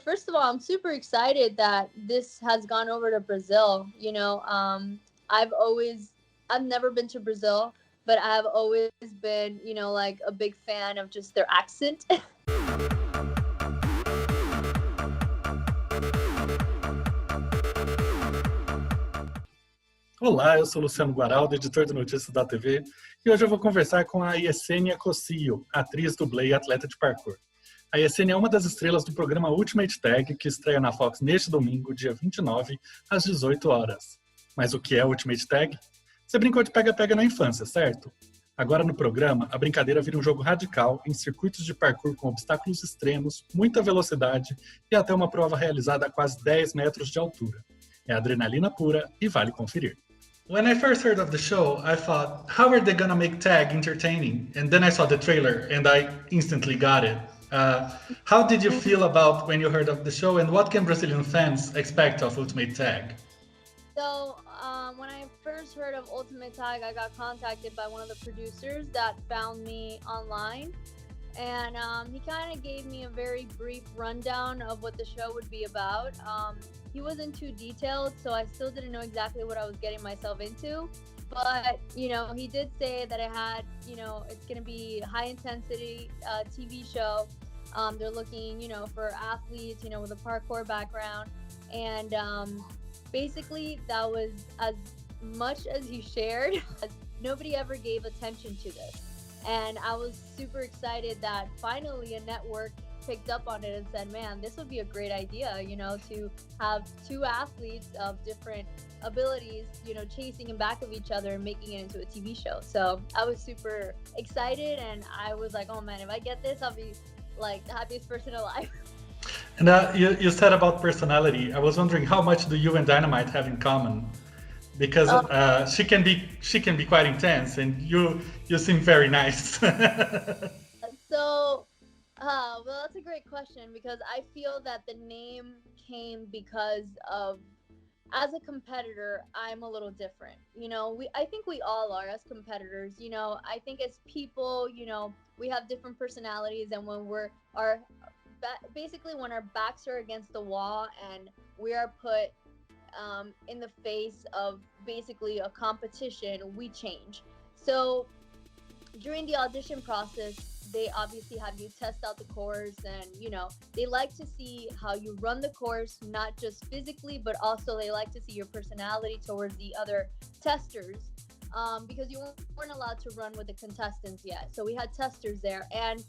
First of all, I'm super excited that this has gone over to Brazil. I've always, I've never been to Brazil, but I've always been, like a big fan of just their accent. Olá, eu sou Luciano Guaraldo, editor de notícias da TV, e hoje eu vou conversar com a Yessenia Cossio, atriz, dublê e atleta de parkour. A Yessenia é uma das estrelas do programa Ultimate Tag, que estreia na Fox neste domingo, dia 29, às 18 horas. Mas o que é Ultimate Tag? Você brincou de pega-pega na infância, certo? Agora no programa, a brincadeira vira um jogo radical em circuitos de parkour com obstáculos extremos, muita velocidade e até uma prova realizada a quase 10 metros de altura. É adrenalina pura e vale conferir. When I first heard of the show, I thought, how are they gonna make tag entertaining? And then I saw the trailer and I instantly got it. How did you feel about when you heard of the show, and what can Brazilian fans expect of Ultimate Tag? So, when I first heard of Ultimate Tag, I got contacted by one of the producers that found me online. And he kind of gave me a very brief rundown of what the show would be about. He wasn't too detailed, so I still didn't know exactly what I was getting myself into. But, he did say that it had, it's going to be high intensity TV show. They're looking, for athletes, with a parkour background. And basically, that was as much as he shared. Nobody ever gave attention to this. And I was super excited that finally a network picked up on it and said, man, this would be a great idea, to have two athletes of different abilities, chasing in back of each other and making it into a TV show. So I was super excited, and I was like, oh man, if I get this, I'll be like the happiest person alive. And you said about personality. I was wondering, how much do you and Dynamite have in common? Because she can be quite intense, and you seem very nice. So, well, that's a great question, because I feel that the name came because of, as a competitor, I'm a little different. I think we all are as competitors. I think as people, we have different personalities, and when basically when our backs are against the wall and we are put in the face of basically a competition, we change. So during the audition process, they obviously have you test out the course, and they like to see how you run the course, not just physically, but also they like to see your personality towards the other testers, because you weren't allowed to run with the contestants yet. So we had testers there, and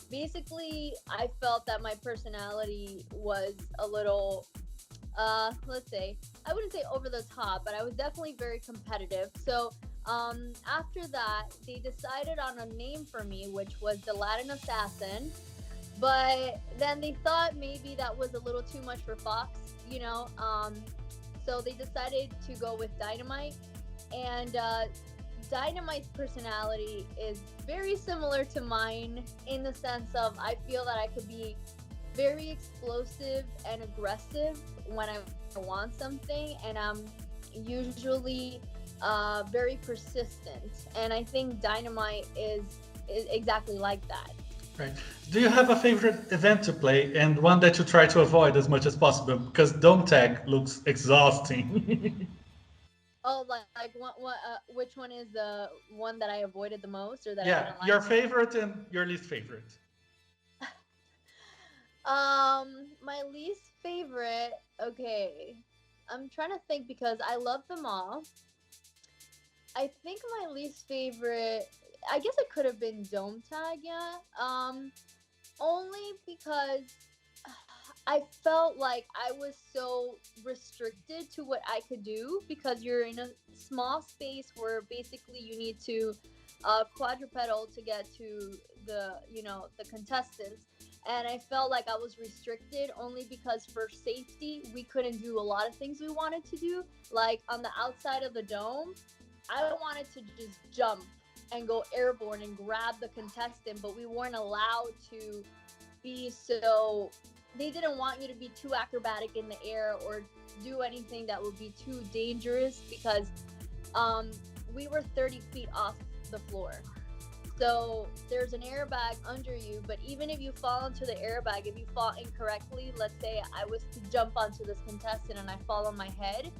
basically I felt that my personality was a little, let's say, I wouldn't say over the top, but I was definitely very competitive. So after that, they decided on a name for me, which was the Latin Assassin. But then they thought maybe that was a little too much for Fox, so they decided to go with Dynamite. And Dynamite's personality is very similar to mine, in the sense of, I feel that I could be very explosive and aggressive when I want something, and I'm usually very persistent, and I think Dynamite is exactly like that. Right. Do you have a favorite event to play, and one that you try to avoid as much as possible? Because dome tag looks exhausting. Oh, like what? Which one is the one that I avoided the most, or that I Yeah, didn't like? your favorite and your least favorite. My least favorite. Okay, I'm trying to think, because I love them all. I think my least favorite, I guess it could have been dome tag, yeah. Only because I felt like I was so restricted to what I could do, because you're in a small space where basically you need to quadrupedal to get to the contestants. And I felt like I was restricted only because, for safety, we couldn't do a lot of things we wanted to do. Like on the outside of the dome, I wanted to just jump and go airborne and grab the contestant, but we weren't allowed to be so. They didn't want you to be too acrobatic in the air or do anything that would be too dangerous, because we were 30 feet off the floor. So there's an airbag under you, but even if you fall into the airbag, if you fall incorrectly, let's say I was to jump onto this contestant and I fall on my head,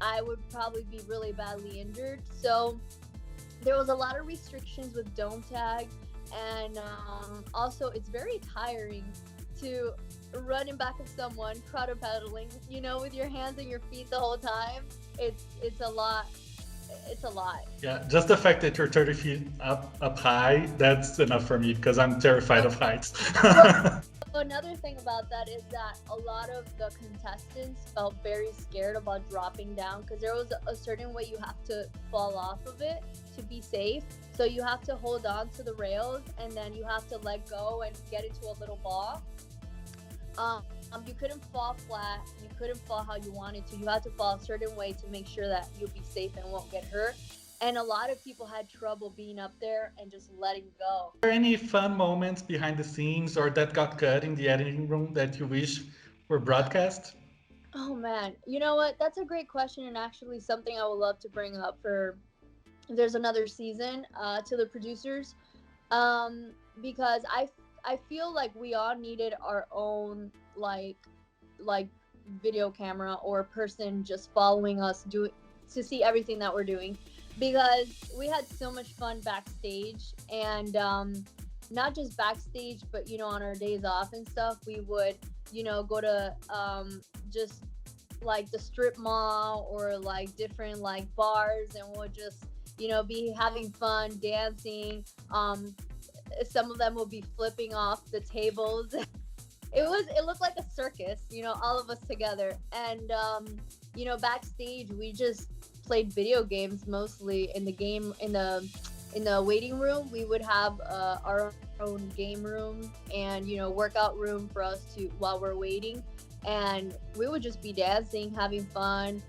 I would probably be really badly injured. So there was a lot of restrictions with dome tag, and also it's very tiring to run in back of someone, crowd pedaling, you know, with your hands and your feet the whole time. It's a lot. It's a lot. Yeah, just the fact that you're 30 feet up high, that's enough for me because I'm terrified of heights. Another thing about that is that a lot of the contestants felt very scared about dropping down because there was a certain way you have to fall off of it to be safe. So you have to hold on to the rails and then you have to let go and get into a little ball. You couldn't fall flat. You couldn't fall how you wanted to. You had to fall a certain way to make sure that you'll be safe and won't get hurt. And a lot of people had trouble being up there and just letting go. Are there any fun moments behind the scenes or that got cut in the editing room that you wish were broadcast? Oh man, you know what? That's a great question and actually something I would love to bring up for if there's another season to the producers, because I feel like we all needed our own like video camera or person just following us to see everything that we're doing, because we had so much fun backstage, and not just backstage but you know on our days off and stuff we would you know go to just like the strip mall or like different like bars, and we'll just you know be having fun dancing. Some of them will be flipping off the tables. It looked like a circus, you know, all of us together. And you know, backstage we just played video games mostly. In the waiting room we would have our own game room and you know workout room for us to while we're waiting, and we would just be dancing, having fun.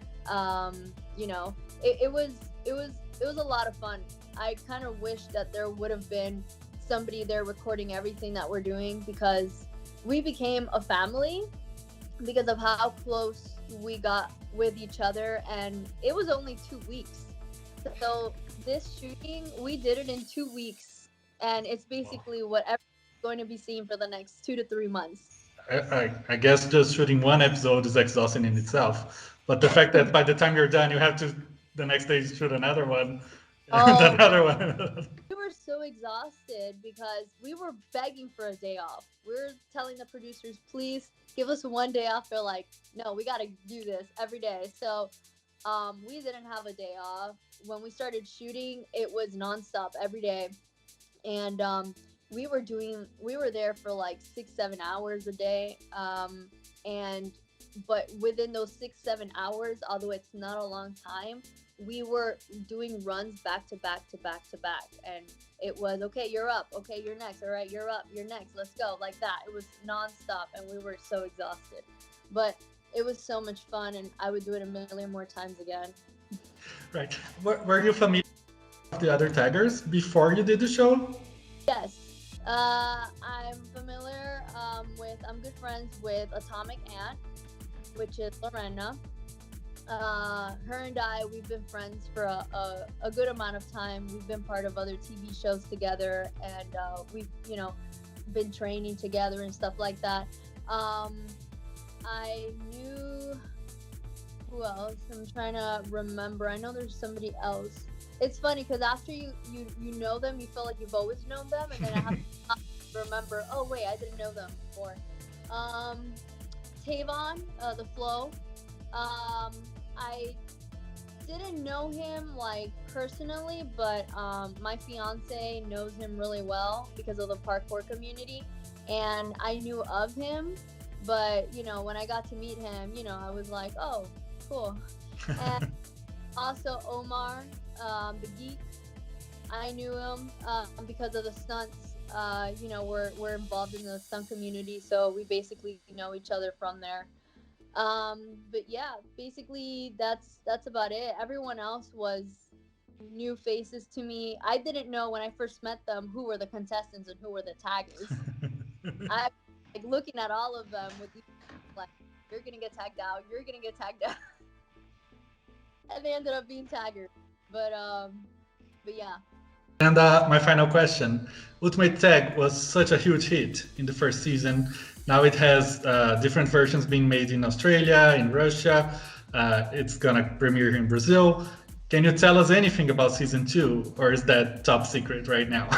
You know, it was a lot of fun. I kind of wish that there would have been somebody there recording everything that we're doing, because we became a family because of how close we got with each other, and it was only 2 weeks. So this shooting, we did it in 2 weeks, and it's basically what everyone's going to be seeing for the next 2 to 3 months. I guess just shooting one episode is exhausting in itself. But the fact that by the time you're done, you have to the next day shoot another one, and another one. We were so exhausted because we were begging for a day off. We were telling the producers, please give us one day off. They're like, no, we got to do this every day. So we didn't have a day off. When we started shooting, it was nonstop every day. And we were there for like 6-7 hours a day. But within those 6-7 hours, although it's not a long time, we were doing runs back to back, and it was okay, you're up, okay, you're next, all right, you're up, you're next, let's go, like that. It was nonstop, and we were so exhausted, but it was so much fun, and I would do it a million more times again. Right. Were you familiar with the other taggers before you did the show? Yes. I'm familiar I'm good friends with Atomic Ant, which is Lorena. Her and I, we've been friends for a good amount of time. We've been part of other TV shows together, and we've, you know, been training together and stuff like that. I knew, who else? I'm trying to remember. I know there's somebody else. It's funny because after you know them, you feel like you've always known them, and then I have to remember, oh wait, I didn't know them before. Tavon, the Flow. I didn't know him like personally, but my fiance knows him really well because of the parkour community, and I knew of him, but you know, when I got to meet him, you know, I was like, oh, cool. And also Omar, the geek, I knew him because of the stunts. You know, we're involved in the stunt community, so we basically know each other from there. But yeah, basically that's about it. Everyone else was new faces to me. I didn't know when I first met them who were the contestants and who were the taggers. I like looking at all of them with like, you're gonna get tagged out, you're gonna get tagged out. And they ended up being taggers. But yeah. And my final question. Ultimate Tag was such a huge hit in the first season. Now it has different versions being made in Australia, in Russia. It's gonna premiere in Brazil. Can you tell us anything about season 2, or is that top secret right now?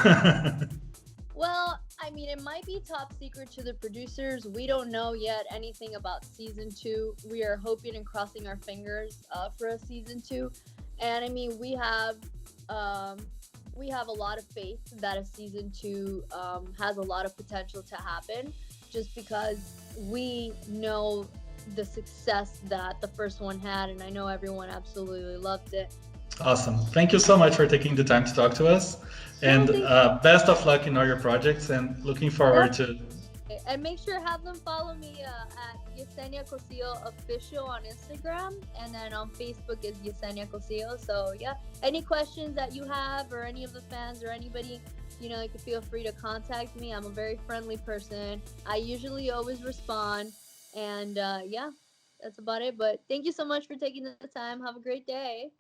Well, I mean, it might be top secret to the producers. We don't know yet anything about season 2. We are hoping and crossing our fingers for a season 2. And I mean, we have a lot of faith that a season 2 has a lot of potential to happen, just because we know the success that the first one had, and I know everyone absolutely loved it. Awesome. Thank you so much for taking the time to talk to us. And best of luck in all your projects, and looking forward to... And make sure to have them follow me at Yessenia Cossio official on Instagram, and then on Facebook is Yessenia Cossio. So yeah, any questions that you have, or any of the fans, or anybody, you know, you can feel free to contact me. I'm a very friendly person. I usually always respond, and yeah, that's about it. But thank you so much for taking the time. Have a great day.